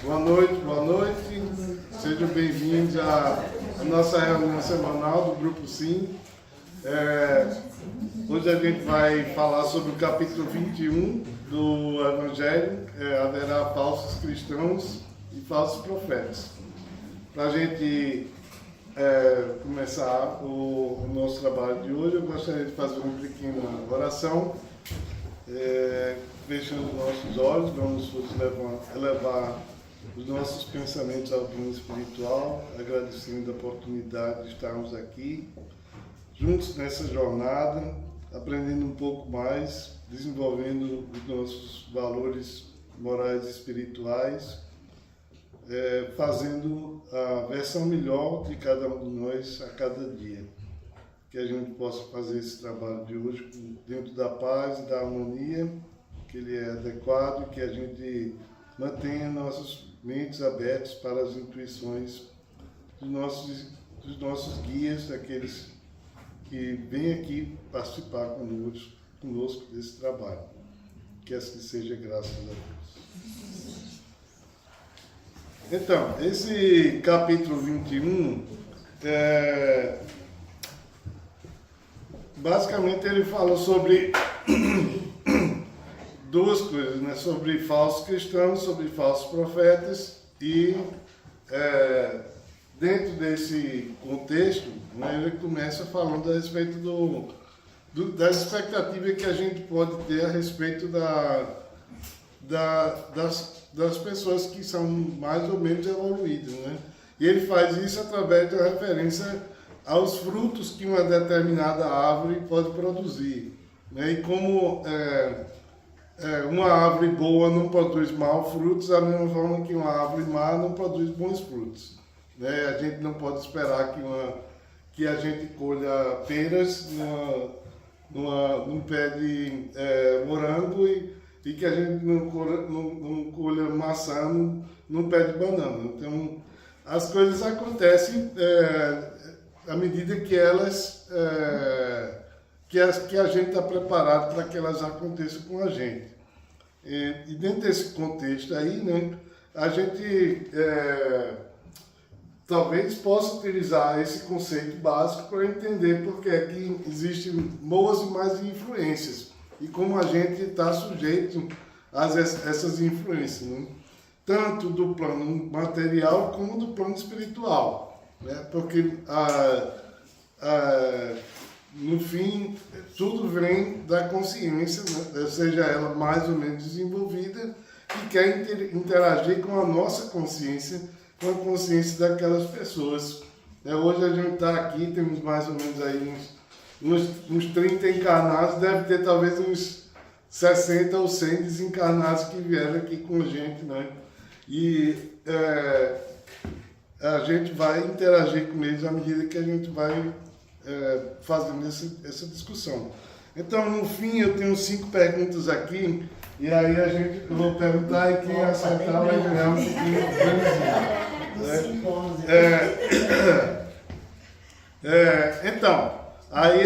Boa noite, boa noite. Sejam bem-vindos à nossa reunião semanal do Grupo Sim. Hoje a gente vai falar sobre o capítulo 21 do Evangelho. Haverá falsos cristãos e falsos profetas. Para a gente começar o nosso trabalho de hoje, eu gostaria de fazer uma pequena oração. Fechando os nossos olhos, vamos elevar os nossos pensamentos ao plano espiritual, agradecendo a oportunidade de estarmos aqui, juntos nessa jornada, aprendendo um pouco mais, desenvolvendo os nossos valores morais e espirituais, fazendo a versão melhor de cada um de nós a cada dia. Que a gente possa fazer esse trabalho de hoje dentro da paz e da harmonia, que ele é adequado, que a gente mantenha nossas mentes abertas para as intuições dos nossos guias, daqueles que vêm aqui participar conosco desse trabalho. Que assim seja, graças a Deus. Então, esse capítulo 21, basicamente ele fala sobre duas coisas, né? Sobre falsos cristãos, sobre falsos profetas e dentro desse contexto, né, ele começa falando a respeito das expectativas que a gente pode ter a respeito das pessoas que são mais ou menos evoluídas, né? E ele faz isso através da referência aos frutos que uma determinada árvore pode produzir, né? E como uma árvore boa não produz maus frutos, da mesma forma que uma árvore má não produz bons frutos, né? A gente não pode esperar que a gente colha peras num pé de morango e que a gente não colha maçã num pé de banana. Então, as coisas acontecem à medida que que a gente está preparado para que elas aconteçam com a gente. E dentro desse contexto aí, né, a gente talvez possa utilizar esse conceito básico para entender porque é que existem boas e más influências e como a gente está sujeito a essas influências, né? Tanto do plano material como do plano espiritual, né? Porque no fim, tudo vem da consciência, né? Seja ela mais ou menos desenvolvida, que quer interagir com a nossa consciência, com a consciência daquelas pessoas. Hoje a gente está aqui, temos mais ou menos aí uns 30 encarnados, deve ter talvez uns 60 ou 100 desencarnados que vieram aqui com a gente, né? E a gente vai interagir com eles à medida que a gente vai fazendo essa discussão. Então, no fim, eu tenho 5 perguntas aqui, e aí eu vou perguntar e quem acertar vai ganhar um pequeno Então, aí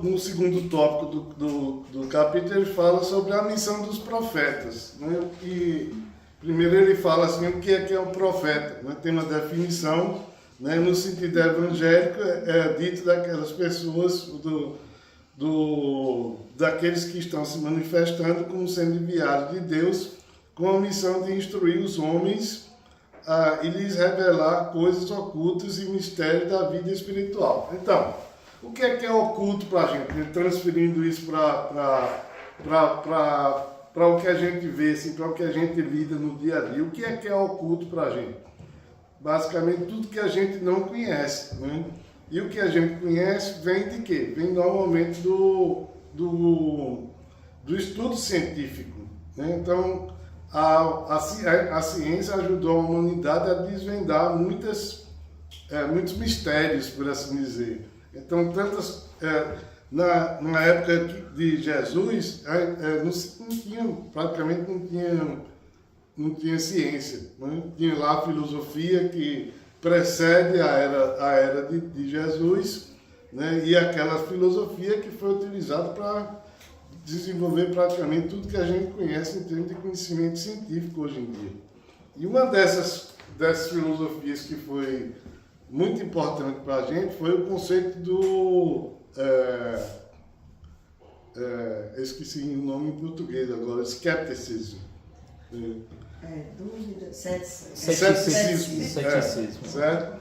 no segundo tópico do capítulo, ele fala sobre a missão dos profetas, né? E primeiro ele fala assim, o que é um profeta, né? Tem uma definição, né? No sentido evangélico, dito daquelas pessoas, daqueles que estão se manifestando como sendo enviados de Deus com a missão de instruir os homens e lhes revelar coisas ocultas e mistérios da vida espiritual. Então, o que é oculto para a gente? Transferindo isso para o que a gente vê, assim, para o que a gente lida no dia a dia. O que é oculto para a gente? Basicamente, tudo que a gente não conhece, né? E o que a gente conhece vem de quê? Vem normalmente do estudo científico, né? Então, a ciência ajudou a humanidade a desvendar muitos mistérios, por assim dizer. Então, na época de Jesus, praticamente não tinha ciência, né? Tinha lá a filosofia que precede a era de Jesus, né? E aquela filosofia que foi utilizada desenvolver praticamente tudo que a gente conhece em termos de conhecimento científico hoje em dia. E uma dessas filosofias que foi muito importante para a gente foi o conceito do... esqueci o nome em português agora, skepticism. Dúvida, ceticismo. Certo?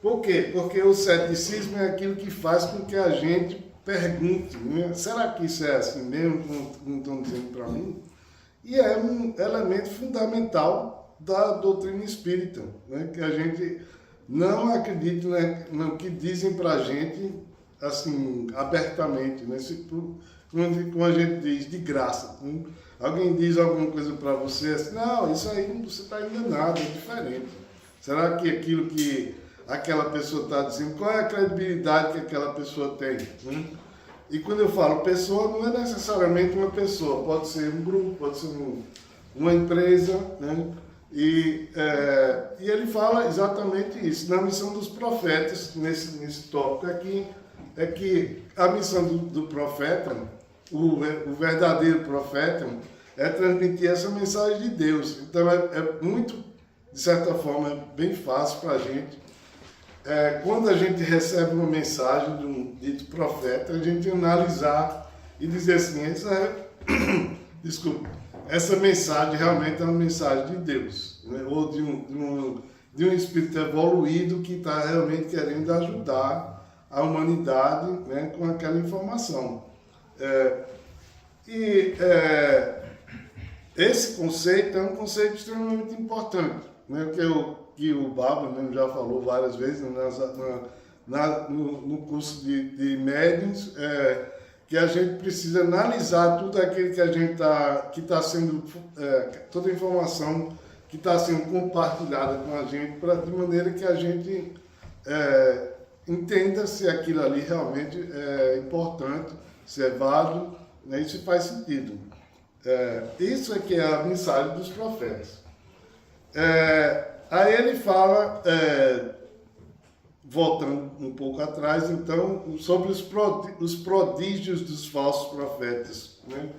Por quê? Porque o ceticismo é aquilo que faz com que a gente pergunte, né? Será que isso é assim mesmo, como estão dizendo para mim? E é um elemento fundamental da doutrina espírita, né? Que a gente não acredita, né, no que dizem para a gente, assim, abertamente, né? Como a gente diz, de graça. Né? Alguém diz alguma coisa para você, assim, não, isso aí você está enganado, é diferente. Será que aquilo que aquela pessoa está dizendo, qual é a credibilidade que aquela pessoa tem? Né? E quando eu falo pessoa, não é necessariamente uma pessoa, pode ser um grupo, pode ser uma empresa, né? E ele fala exatamente isso. Na missão dos profetas, nesse tópico aqui, é que a missão do profeta, o verdadeiro profeta, é transmitir essa mensagem de Deus. Então é muito, de certa forma, bem fácil para a gente. Quando a gente recebe uma mensagem de um dito profeta, a gente analisar e dizer assim, essa mensagem realmente é uma mensagem de Deus, né? Ou de um espírito evoluído que está realmente querendo ajudar a humanidade, né, com aquela informação. Esse conceito é um conceito extremamente importante, né, que o Baba, né, já falou várias vezes no curso de médiuns, que a gente precisa analisar tudo aquilo que a gente que está sendo, toda a informação que está sendo compartilhada com a gente, de maneira que a gente entenda se aquilo ali realmente é importante, se é válido, né, e se faz sentido. Isso é que é a mensagem dos profetas. Aí ele fala, voltando um pouco atrás, então, sobre os prodígios dos falsos profetas, né?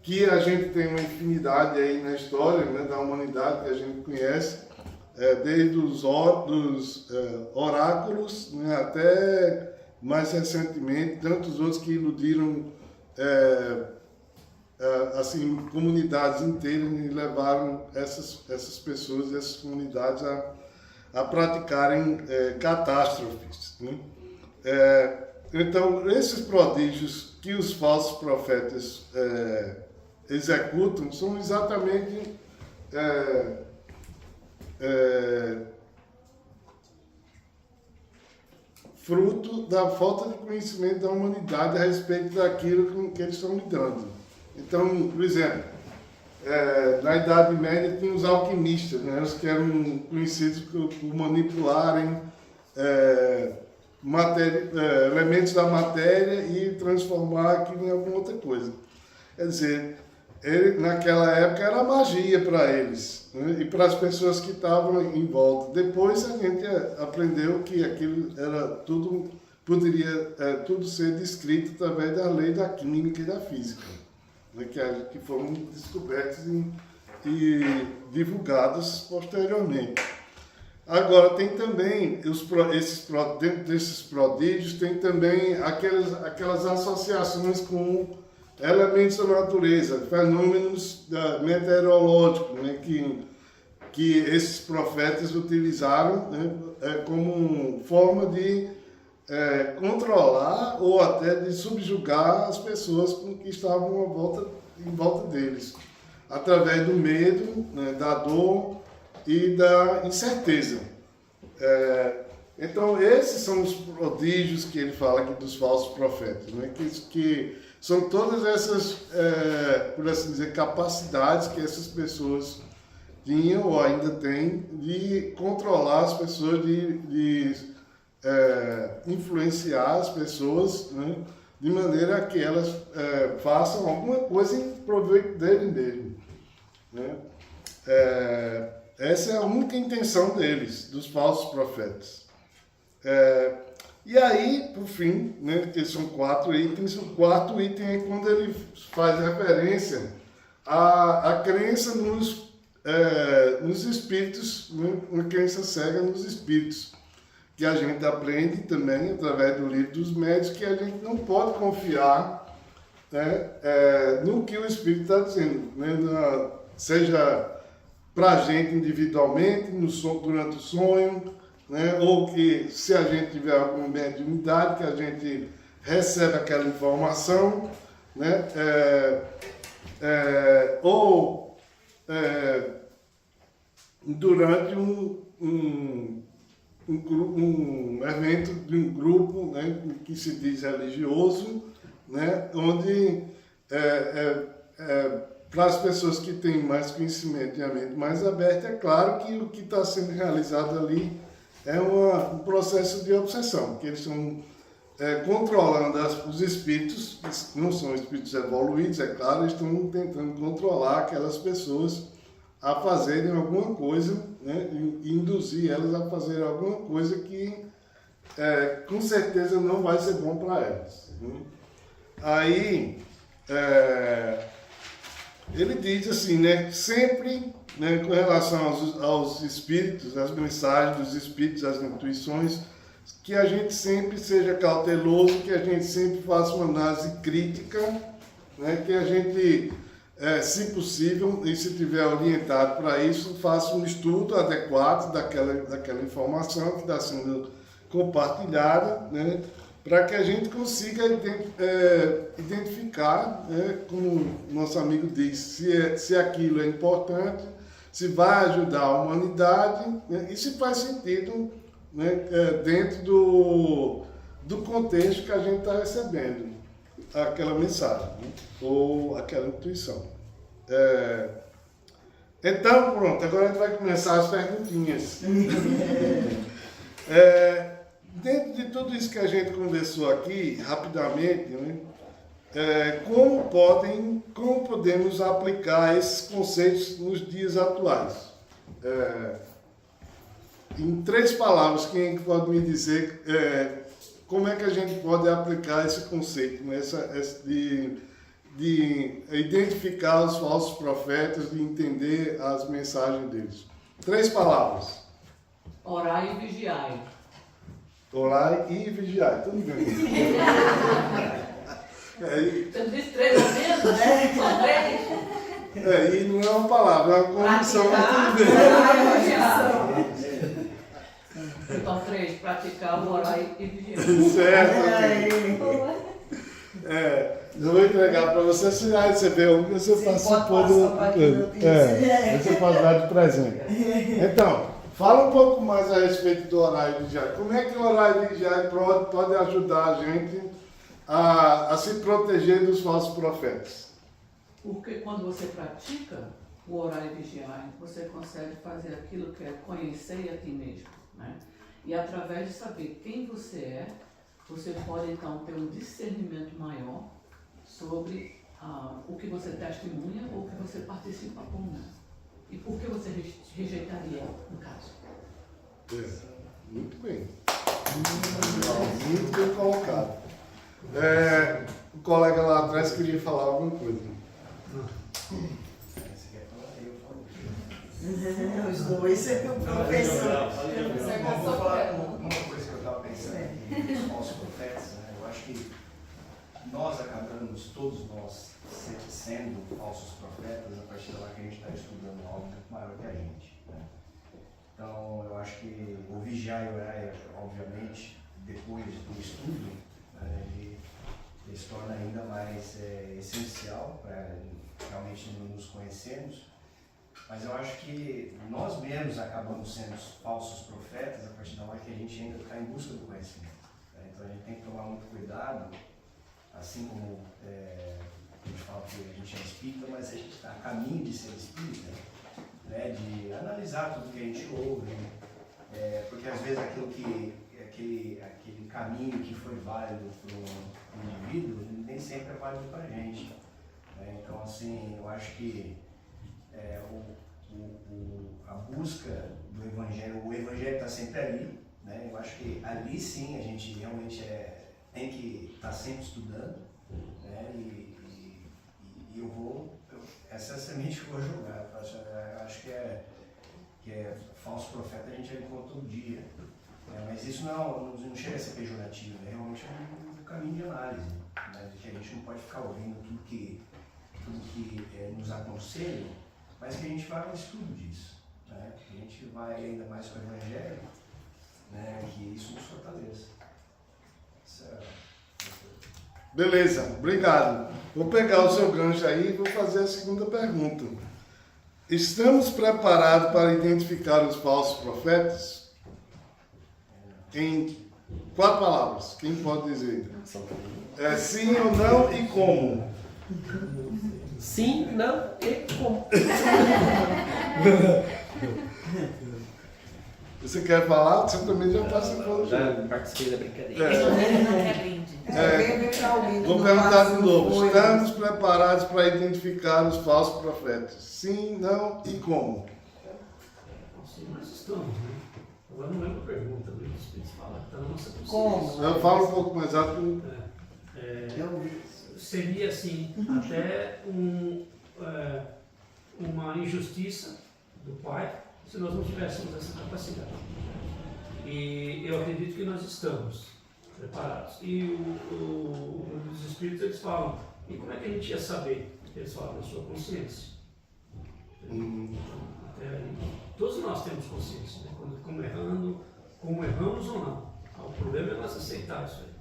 Que a gente tem uma infinidade aí na história, né, da humanidade que a gente conhece, desde os oráculos, né, até mais recentemente, tantos outros que iludiram assim, comunidades inteiras e levaram essas pessoas, essas comunidades a praticarem catástrofes. Né? Então, esses prodígios que os falsos profetas executam são exatamente fruto da falta de conhecimento da humanidade a respeito daquilo com que eles estão lidando. Então, por exemplo, na Idade Média tinha os alquimistas, né, os que eram conhecidos por manipularem elementos da matéria e transformar aquilo em alguma outra coisa. Quer dizer, naquela época era magia para eles, né, e para as pessoas que estavam em volta. Depois a gente aprendeu que aquilo era tudo, poderia tudo ser descrito através da lei da química e da física, né, que foram descobertos e divulgados posteriormente. Agora, tem também, dentro desses prodígios, tem também aquelas associações com elementos da natureza, fenômenos meteorológicos, né, que esses profetas utilizaram, né, como forma de controlar ou até de subjugar as pessoas que estavam em volta deles, através do medo, né, da dor e da incerteza. Então, esses são os prodígios que ele fala aqui dos falsos profetas, né, que são todas essas, por assim dizer, capacidades que essas pessoas tinham ou ainda têm de controlar as pessoas, de influenciar as pessoas, né, de maneira que elas façam alguma coisa em proveito dele mesmo, né? Essa é a única intenção deles, dos falsos profetas. E aí, por fim, né, que são 4 itens, o quarto item é quando ele faz referência à crença nos espíritos, né, uma crença cega nos espíritos, que a gente aprende também através do livro dos médios, que a gente não pode confiar, né, no que o espírito está dizendo, né, seja para a gente individualmente, durante o sonho, né, ou que se a gente tiver alguma mediunidade, que a gente recebe aquela informação, né, ou durante um evento de um grupo, né, que se diz religioso, né, onde para as pessoas que têm mais conhecimento e a mente mais aberta, é claro que o que está sendo realizado ali é um processo de obsessão, que eles estão controlando os espíritos, que não são espíritos evoluídos, é claro, eles estão tentando controlar aquelas pessoas a fazerem alguma coisa, né, e induzir elas a fazer alguma coisa que com certeza não vai ser bom para elas. Né? Aí, ele diz assim, né, sempre, né, com relação aos espíritos, às mensagens dos espíritos, às intuições, que a gente sempre seja cauteloso, que a gente sempre faça uma análise crítica, né, que a gente, se possível, e se tiver orientado para isso, faça um estudo adequado daquela informação que está sendo compartilhada, né, para que a gente consiga identificar, né, como nosso amigo diz, se aquilo é importante, se vai ajudar a humanidade, né, e se faz sentido, né, dentro do contexto que a gente está recebendo aquela mensagem, né, ou aquela intuição. Então, pronto, agora a gente vai começar as perguntinhas. Dentro de tudo isso que a gente conversou aqui, rapidamente, né, como podemos aplicar esses conceitos nos dias atuais? Em 3 palavras, quem pode me dizer como é que a gente pode aplicar esse conceito, né, de identificar os falsos profetas, de entender as mensagens deles? 3 palavras. Orai e vigiai. Orai e vigiai, tudo bem. Você disse 3 ou menos, né? Só 3? E não é uma palavra, é uma condição, mas tudo bem. Então, 3, praticar o orai e vigiar. Certo. Eu vou entregar para você, se aí você vê um que você participou do. Você pode dar de presente. Então, fala um pouco mais a respeito do orar e vigiar. Como é que o orar e vigiar pode ajudar a gente a se proteger dos falsos profetas? Porque quando você pratica o orar e vigiar, você consegue fazer aquilo que é conhecer a ti mesmo, né? E através de saber quem você é, você pode então ter um discernimento maior sobre o que você testemunha ou o que você participa como. E por que você rejeitaria, no caso? Muito bem. Muito bem colocado. O colega lá atrás queria falar alguma coisa. Os dois, o professor. Eu vou falar uma coisa que eu estava pensando nos falsos profetas, né? Eu acho que nós acabamos, todos nós, sendo falsos profetas a partir da hora que a gente está estudando algo muito maior que a gente, né? Então, eu acho que o vigiar e orar, obviamente, depois do estudo, né, ele se torna ainda mais essencial para realmente nos conhecermos. Mas eu acho que nós mesmos acabamos sendo falsos profetas a partir da hora que a gente ainda está em busca do conhecimento, né? Então a gente tem que tomar muito cuidado, assim como a gente fala que a gente é espírita, mas a gente está a caminho de ser espírita, né? De analisar tudo que a gente ouve, porque às vezes aquele caminho que foi válido para o indivíduo nem sempre é válido para a gente, né? Então, assim, eu acho que a busca do Evangelho, o Evangelho está sempre ali, né? Eu acho que ali sim a gente realmente tem que estar sempre estudando, né? Essa é a semente que eu vou jogar. Eu acho que é falso profeta, a gente encontra todo dia. Mas isso não chega a ser pejorativo, realmente é um caminho de análise, né? Que a gente não pode ficar ouvindo tudo que nos aconselha, mas que a gente vai ao estudo disso, né? Que a gente vai ainda mais para o Evangelho, né? Que isso nos fortaleça. Beleza, obrigado. Vou pegar o seu gancho aí e vou fazer a segunda pergunta. Estamos preparados para identificar os falsos profetas? Em 4 palavras, quem pode dizer? Sim ou não e como? Sim, não e como. Você quer falar? Você também já participou. Já participei da brincadeira. Ele não quer brinde. Vou perguntar de novo. Estamos preparados para identificar os falsos profetas? Sim, não e como? Sim, nós estamos, né? Agora não lembro a pergunta, o Espírito fala que está na nossa consciência. Como? Eu falo um pouco mais alto. Seria assim, até uma injustiça do Pai se nós não tivéssemos essa capacidade. E eu acredito que nós estamos preparados. E os Espíritos eles falam, e como é que a gente ia saber? Eles falam na sua consciência. Até aí, todos nós temos consciência, né? Como erramos ou não. O problema é nós aceitar isso aí.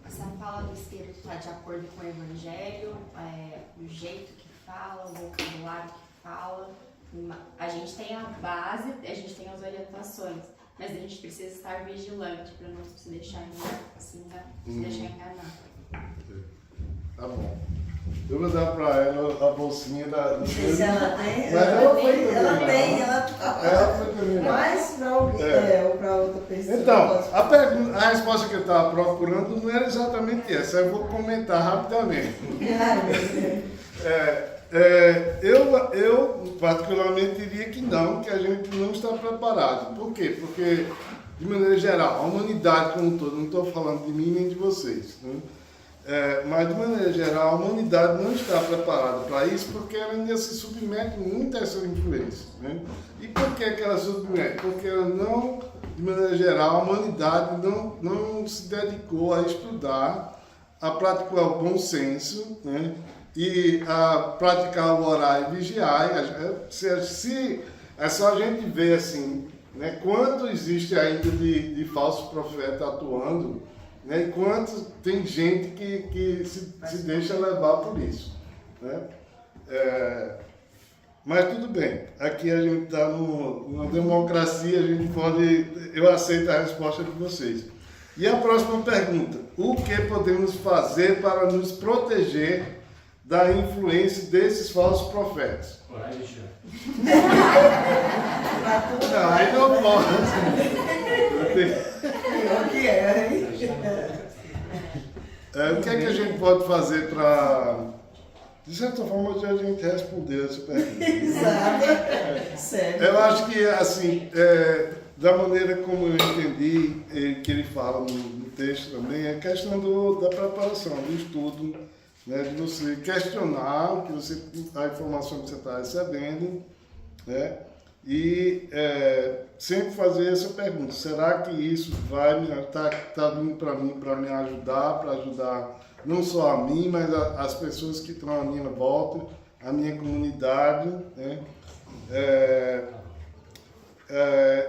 Essa fala do Espírito está de acordo com o Evangelho, o jeito que fala, o vocabulário que fala. A gente tem a base, a gente tem as orientações, mas a gente precisa estar vigilante para não se deixar enganar. Tá bom. Eu vou dar para ela a bolsinha da... Não sei se ela tem. Mas ela foi Ela tem, Ela foi também. mas para alguém, ou para outra pessoa. Então, a resposta que eu estava procurando não era exatamente essa. Eu vou comentar rapidamente. Eu particularmente diria que não, que a gente não está preparado. Por quê? Porque, de maneira geral, a humanidade como um todo, não estou falando de mim nem de vocês, né? Mas, de maneira geral, a humanidade não está preparada para isso porque ela ainda se submete muito a essa influência, né? E por que ela se submete? Porque ela não, de maneira geral, a humanidade não se dedicou a estudar, a praticar o bom senso, né? E a praticar o orar e vigiar. Se é só a gente ver assim, né, quanto existe ainda de falsos profetas atuando, né, e quanto tem gente que se deixa levar por isso, né? Mas tudo bem, aqui a gente está numa democracia, eu aceito a resposta de vocês. E a próxima pergunta: o que podemos fazer para nos proteger da influência desses falsos profetas? Orar e vigiar. Não, aí não pode. O que é, hein? O que é que a gente pode fazer para... De certa forma, já a gente respondeu essa pergunta. Exato. Sério. Eu acho que, assim, da maneira como eu entendi, que ele fala no texto também, é a questão da preparação, do estudo, né, de você questionar a informação que você está recebendo, né, e sempre fazer essa pergunta: será que isso vai tá vindo para me ajudar, para ajudar não só a mim, mas as pessoas que estão à minha volta, a minha comunidade, né?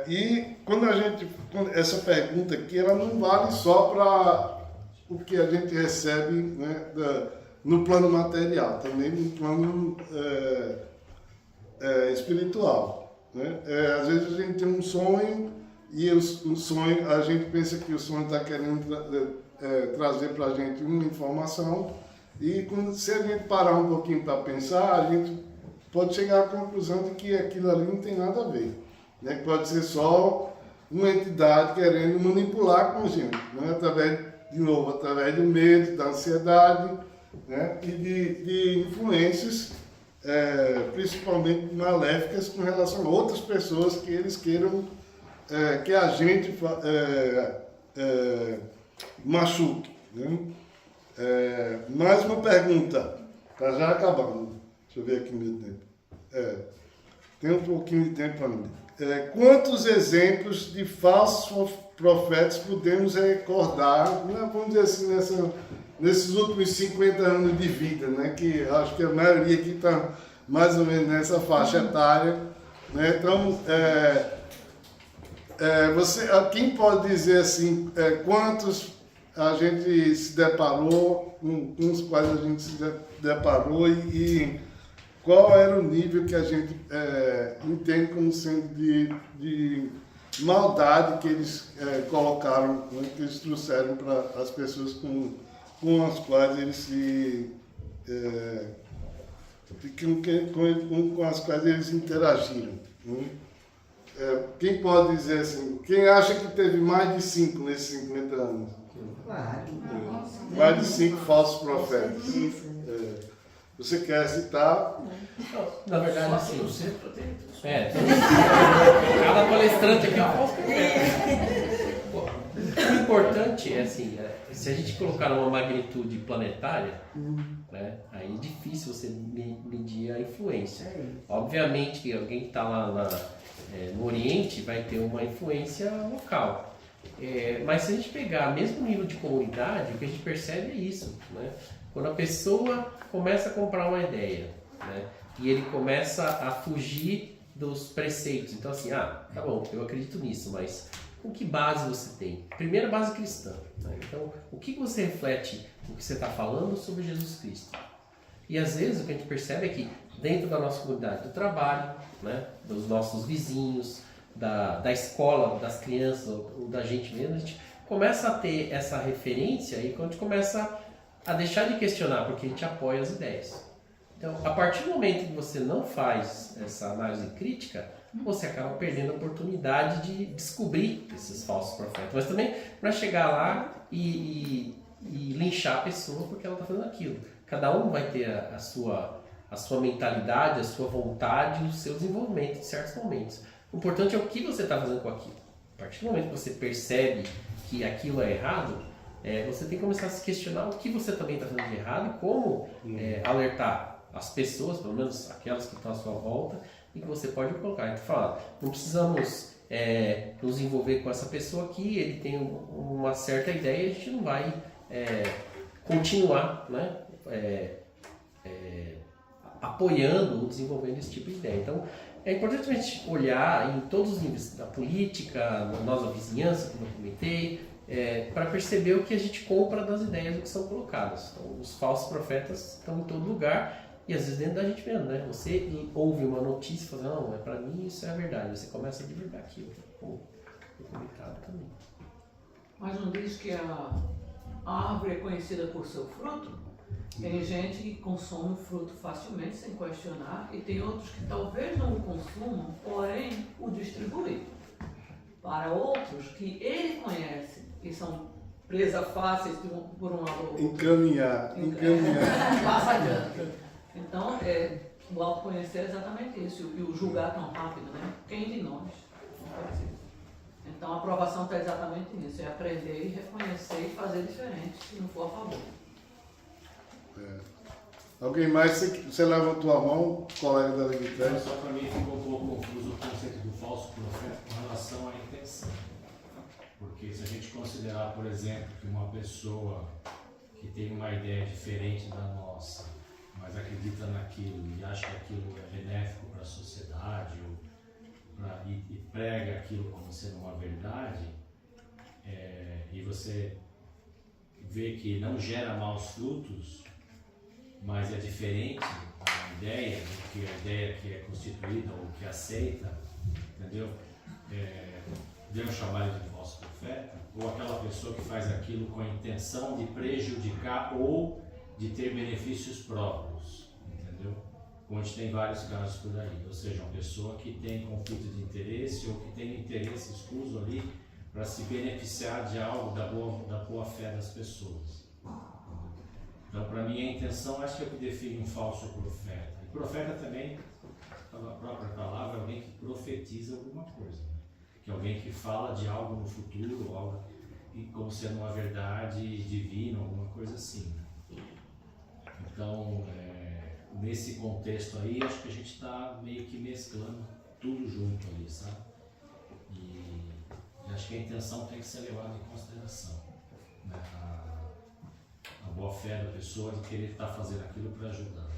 E essa pergunta aqui, ela não vale só para o que a gente recebe, né, no plano material, também no plano espiritual, né? Às vezes a gente tem um sonho e o sonho, a gente pensa que o sonho está querendo trazer para a gente uma informação, e se a gente parar um pouquinho para pensar, a gente pode chegar à conclusão de que aquilo ali não tem nada a ver, né? Que pode ser só uma entidade querendo manipular com a gente, né? Através do medo, da ansiedade, né? E de influências, principalmente maléficas, com relação a outras pessoas que eles queiram que a gente machuque. Né? Mais uma pergunta, para já acabando. Deixa eu ver aqui meu tempo. Tem um pouquinho de tempo ainda. Quantos exemplos de falsos profetas podemos recordar, né, vamos dizer assim, nesses últimos 50 anos de vida, né, que acho que a maioria aqui está mais ou menos nessa faixa etária. Né? Então, quem pode dizer assim, quantos a gente se deparou, com os quais a gente se deparou e qual era o nível que a gente entende como sendo de maldade que eles colocaram, né, que eles trouxeram para as pessoas com as quais eles com as quais eles interagiram. Né? Quem pode dizer assim, quem acha que teve mais de 5 nesses 50 anos? Claro. Mais de 5 falsos profetas. Você quer citar? Na verdade, assim. Sempre tem. Cada palestrante aqui é um falso profeta. O importante é assim, se a gente colocar uma magnitude planetária, né, aí é difícil você medir a influência. Obviamente que alguém que está lá no Oriente vai ter uma influência local. Mas se a gente pegar mesmo nível de comunidade, o que a gente percebe é isso. Né? Quando a pessoa começa a comprar uma ideia, né, e ele começa a fugir dos preceitos. Então assim, tá bom, eu acredito nisso, mas com que base você tem? Primeiro, base cristã. Né? Então, o que você reflete no que você está falando sobre Jesus Cristo? E às vezes o que a gente percebe é que dentro da nossa comunidade do trabalho, né, dos nossos vizinhos, da escola, das crianças ou da gente mesmo, a gente começa a ter essa referência e quando a gente começa a deixar de questionar, porque a gente apoia as ideias. Então, a partir do momento que você não faz essa análise crítica, você acaba perdendo a oportunidade de descobrir esses falsos profetas. Mas também para chegar lá e linchar a pessoa porque ela está fazendo aquilo. Cada um vai ter a sua mentalidade, a sua vontade e o seu desenvolvimento em certos momentos. O importante é o que você está fazendo com aquilo. A partir do momento que você percebe que aquilo é errado, você tem que começar a se questionar o que você também está fazendo de errado e como alertar as pessoas, pelo menos aquelas que estão à sua volta, e que você pode colocar. Então, falar, não precisamos nos envolver com essa pessoa aqui, ele tem uma certa ideia e a gente não vai continuar, né, apoiando ou desenvolvendo esse tipo de ideia. Então, é importante a gente olhar em todos os níveis da política, na nossa vizinhança, como eu comentei, para perceber o que a gente compra das ideias que são colocadas. Então, os falsos profetas estão em todo lugar e às vezes dentro da gente mesmo, né? Você ouve uma notícia e fala, não, para mim isso é a verdade. Você começa a divulgar aquilo. Pô, foi complicado também. Mas não diz que a árvore é conhecida por seu fruto? Tem gente que consome o fruto facilmente, sem questionar, e tem outros que talvez não o consumam, porém o distribuem para outros que ele conhece, que são presas fáceis por um lado ou outro. Encaminhar. Passa adiante. Então, o autoconhecer é exatamente isso, e o julgar tão rápido, né? Quem de nós não faz isso? Então, a aprovação está exatamente nisso, é aprender e reconhecer e fazer diferente, se não for a favor. Alguém mais? Você levantou a mão, colega da Levitrés? Só para mim ficou um pouco confuso o conceito do falso profeta com relação à intenção. Porque se a gente considerar, por exemplo, que uma pessoa que tem uma ideia diferente da nossa, mas acredita naquilo e acha que aquilo é benéfico para a sociedade e prega aquilo como sendo uma verdade, e você vê que não gera maus frutos, mas é diferente a ideia do que a ideia que é constituída ou que aceita, entendeu? Devemos chamar ele de falso profeta, ou aquela pessoa que faz aquilo com a intenção de prejudicar ou de ter benefícios próprios, entendeu? Como a gente tem vários casos por aí, ou seja, uma pessoa que tem conflito de interesse ou que tem interesse escuso ali para se beneficiar de algo da boa fé das pessoas. Então, para mim, a intenção acho que é o que define um falso profeta. E profeta também, a própria palavra, é alguém que profetiza alguma coisa. Né? que alguém que fala de algo no futuro, algo como sendo uma verdade divina, alguma coisa assim. Né? Então, nesse contexto aí, acho que a gente está meio que mesclando tudo junto ali, sabe? E acho que a intenção tem que ser levada em consideração. Né? A boa fé da pessoa de querer estar fazendo aquilo para ajudar.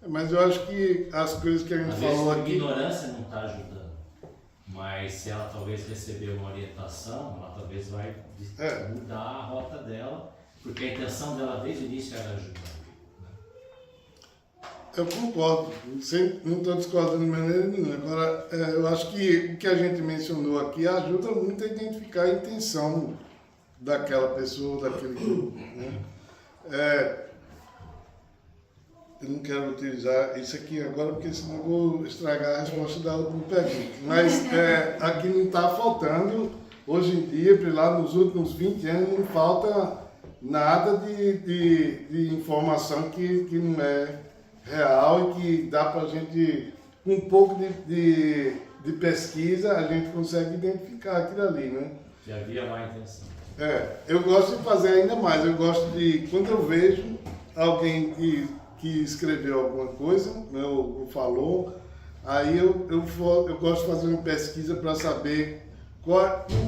Mas eu acho que as coisas que a gente Às falou vezes, a aqui... ignorância não está ajudando. Mas se ela talvez receber uma orientação, ela talvez vai mudar a rota dela, porque a intenção dela desde o início era ajudar. Eu concordo, não estou discordando de maneira nenhuma. Agora, eu acho que o que a gente mencionou aqui ajuda muito a identificar a intenção daquela pessoa, daquele grupo. Né? Eu não quero utilizar isso aqui agora, porque senão eu vou estragar a resposta da última pergunta. Mas aqui não está faltando, hoje em dia, lá nos últimos 20 anos, não falta nada de informação que não é real e que dá para a gente, com um pouco de pesquisa, a gente consegue identificar aquilo ali, né? Que havia má intenção. Eu gosto de fazer ainda mais, eu gosto de, quando eu vejo alguém que escreveu alguma coisa, ou falou, aí eu gosto de fazer uma pesquisa para saber com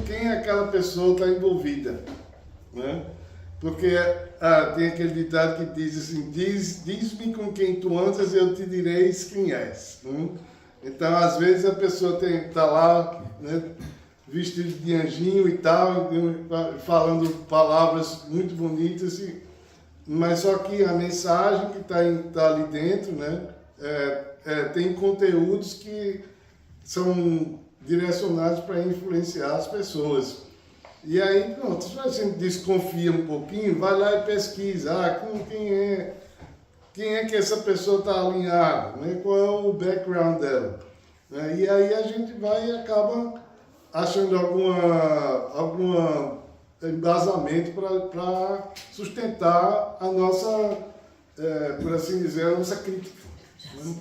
quem aquela pessoa está envolvida, né? Porque tem aquele ditado que diz assim, diz-me com quem tu andas e eu te direi quem és. Né? Então, às vezes, a pessoa está lá, né, vestido de anjinho e tal, falando palavras muito bonitas, mas só que a mensagem que está ali dentro, né, tem conteúdos que são direcionados para influenciar as pessoas. E aí, pronto, se a gente desconfia um pouquinho, vai lá e pesquisa, com quem é que essa pessoa está alinhada, né? Qual é o background dela. Né? E aí a gente vai e acaba achando algum embasamento para sustentar a nossa, por assim dizer, a nossa crítica, né?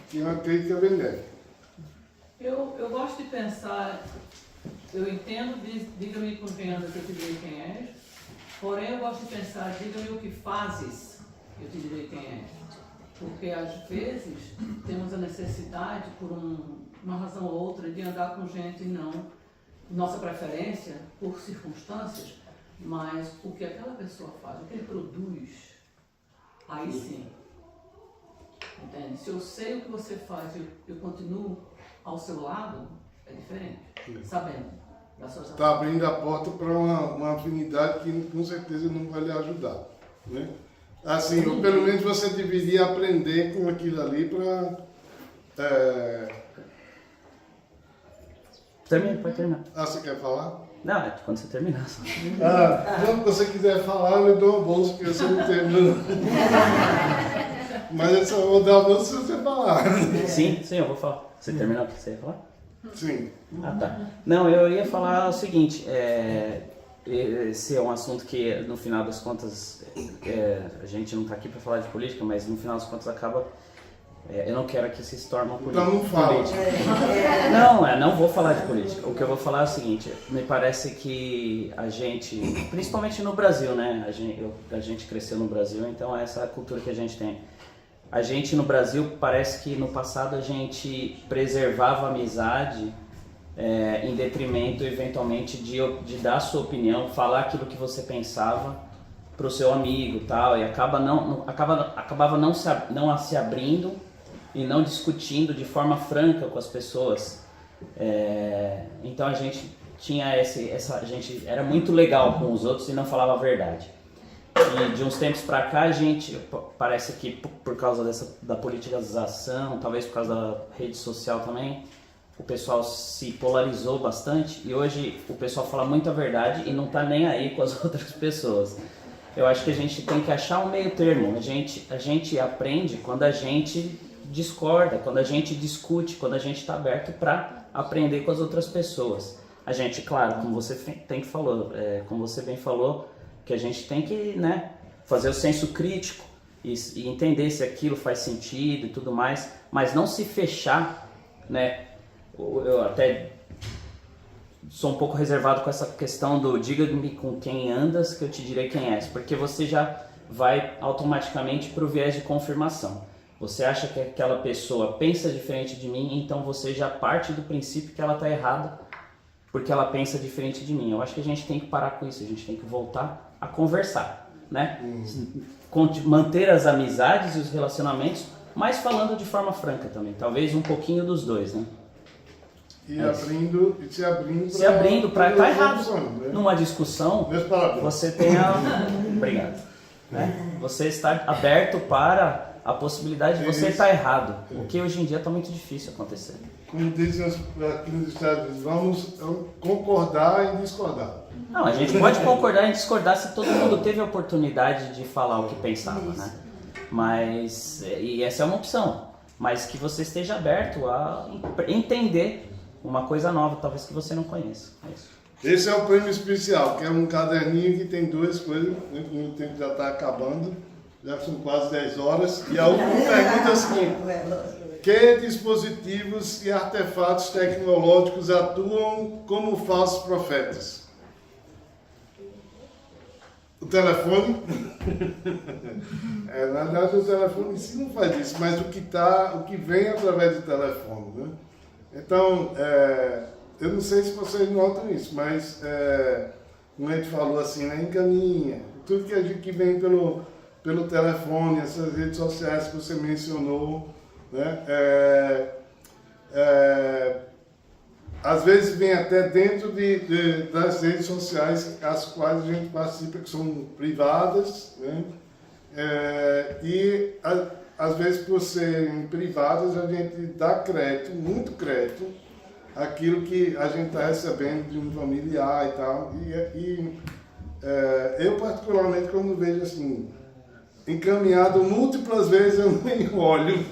Que é uma crítica benéfica. Eu gosto de pensar... Eu entendo, diga-me com quem andas, eu te direi quem és. Porém, eu gosto de pensar, diga-me o que fazes, eu te direi quem és. Porque, às vezes, temos a necessidade, por uma razão ou outra, de andar com gente não nossa preferência, por circunstâncias, mas o que aquela pessoa faz, o que ele produz, aí sim. Entende? Se eu sei o que você faz e eu continuo ao seu lado, é diferente, sabendo. Está abrindo a porta para uma afinidade que com certeza não vai lhe ajudar. Né? Assim, pelo menos você deveria aprender com aquilo ali para... Termina, pode terminar. Você quer falar? Não, é quando você terminar. Quando você quiser falar, eu dou uma bolsa, porque você não terminou. Mas eu só vou dar a bolsa se você falar. Sim, eu vou falar. Você terminou o que você ia falar? Sim. Tá. Não, eu ia falar o seguinte, esse é um assunto que no final das contas, a gente não está aqui para falar de política, mas no final das contas acaba, eu não quero que isso se torne uma política. Então não fala. Não vou falar de política. O que eu vou falar é o seguinte, me parece que a gente, principalmente no Brasil, né, a gente cresceu no Brasil, então essa é a cultura que a gente tem. A gente no Brasil, parece que no passado a gente preservava a amizade em detrimento, eventualmente, de dar a sua opinião, falar aquilo que você pensava para o seu amigo e tal, e acabava não se abrindo e não discutindo de forma franca com as pessoas. Então a gente tinha a gente era muito legal com os outros e não falava a verdade. E de uns tempos para cá, a gente, parece que por causa da politização, talvez por causa da rede social também, o pessoal se polarizou bastante e hoje o pessoal fala muito a verdade e não tá nem aí com as outras pessoas. Eu acho que a gente tem que achar um meio termo. A gente aprende quando a gente discorda, quando a gente discute, quando a gente está aberto para aprender com as outras pessoas. A gente, claro, como você como você bem falou, que a gente tem que, né, fazer o senso crítico e entender se aquilo faz sentido e tudo mais, mas não se fechar, né? Eu até sou um pouco reservado com essa questão do diga-me com quem andas que eu te direi quem és, porque você já vai automaticamente para o viés de confirmação. Você acha que aquela pessoa pensa diferente de mim, então você já parte do princípio que ela está errada porque ela pensa diferente de mim. Eu acho que a gente tem que parar com isso, a gente tem que voltar a conversar, né? Manter as amizades e os relacionamentos, mas falando de forma franca também, talvez um pouquinho dos dois, né? E se abrindo para estar errado. Opções, né? Numa discussão, Meus parabéns. você tem Obrigado. Né? Você está aberto para a possibilidade de você estar errado, o que hoje em dia está muito difícil acontecer. Como dizem aqui nos Estados Unidos, vamos concordar e discordar. Não, a gente pode concordar e discordar se todo mundo teve a oportunidade de falar o que pensava, né? Mas, e essa é uma opção, mas que você esteja aberto a entender uma coisa nova, talvez que você não conheça. É isso. Esse é o prêmio especial, que é um caderninho que tem duas coisas, né? O tempo já está acabando, já são quase 10 horas, e a última pergunta é a seguinte: que dispositivos e artefatos tecnológicos atuam como falsos profetas? O telefone? Na verdade, o telefone em si não faz isso, mas o que vem através do telefone, né? Então, eu não sei se vocês notam isso, mas como a gente falou assim, né, encaminha, tudo que vem pelo telefone, essas redes sociais que você mencionou, né, às vezes vem até dentro das redes sociais as quais a gente participa, que são privadas, né, e às vezes por serem privadas a gente dá crédito, muito crédito, aquilo que a gente está recebendo de um familiar e tal. Eu particularmente, quando vejo assim, encaminhado múltiplas vezes, eu nem olho,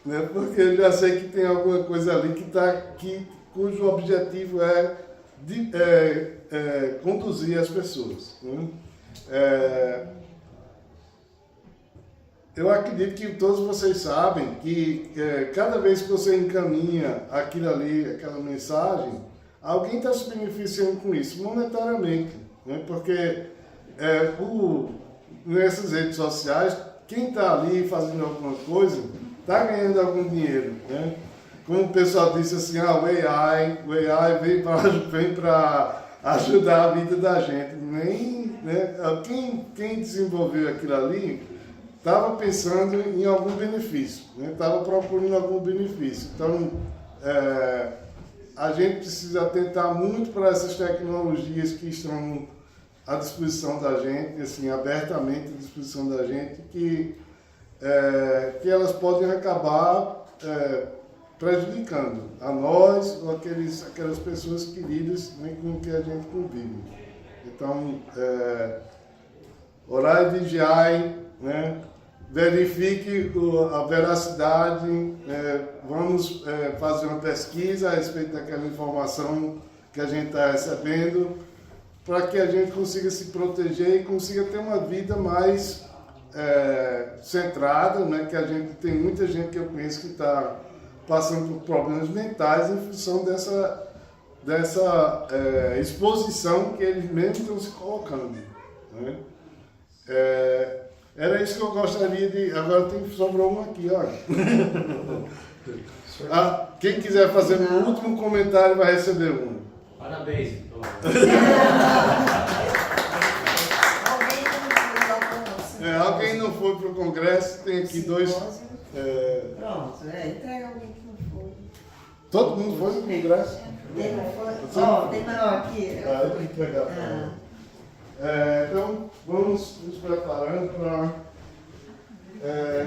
né? Porque eu já sei que tem alguma coisa ali cujo objetivo é conduzir as pessoas, né? Eu acredito que todos vocês sabem que cada vez que você encaminha aquilo ali, aquela mensagem, alguém está se beneficiando com isso, monetariamente, né? Porque nessas redes sociais, quem está ali fazendo alguma coisa, está ganhando algum dinheiro, né? Como o pessoal disse assim, o AI vem para ajudar a vida da gente. Né? Quem desenvolveu aquilo ali estava pensando em algum benefício, estava procurando algum benefício. Então, a gente precisa atentar muito para essas tecnologias que estão à disposição da gente, assim, abertamente à disposição da gente, que elas podem acabar prejudicando a nós ou aquelas pessoas queridas, né, com que a gente convive. Então, orai e vigiai, né? Verifique a veracidade, vamos fazer uma pesquisa a respeito daquela informação que a gente está recebendo, para que a gente consiga se proteger e consiga ter uma vida mais centrada, né? Que tem muita gente que eu conheço que está passando por problemas mentais em função dessa exposição que eles mesmos estão se colocando, né? Era isso que eu gostaria de... Agora sobrou um aqui, olha. Quem quiser fazer o último comentário vai receber um. Parabéns. Alguém não foi para o congresso, tem aqui dois... Pronto, entrega alguém que não foi. Todo mundo foi para o congresso? Tem não foi? Tem maior aqui. Eu vou entregar para ela. Então, vamos nos preparando para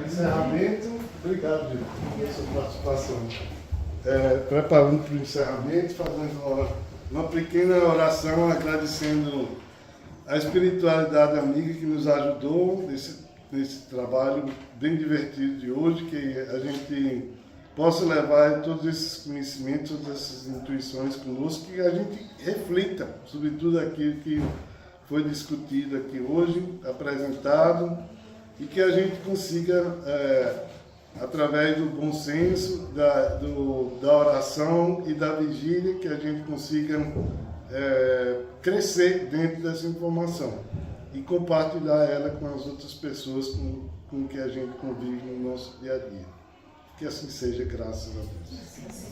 encerramento. Obrigado, Diego, pela sua participação. Preparando para o encerramento, fazendo uma pequena oração, agradecendo a espiritualidade amiga que nos ajudou nesse trabalho bem divertido de hoje, que a gente possa levar todos esses conhecimentos, todas essas intuições conosco, que a gente reflita sobre tudo aquilo que foi discutido aqui hoje, apresentado, e que a gente consiga através do bom senso, da oração e da vigília, que a gente consiga crescer dentro dessa informação e compartilhar ela com as outras pessoas com que a gente convive no nosso dia a dia. Que assim seja, graças a Deus.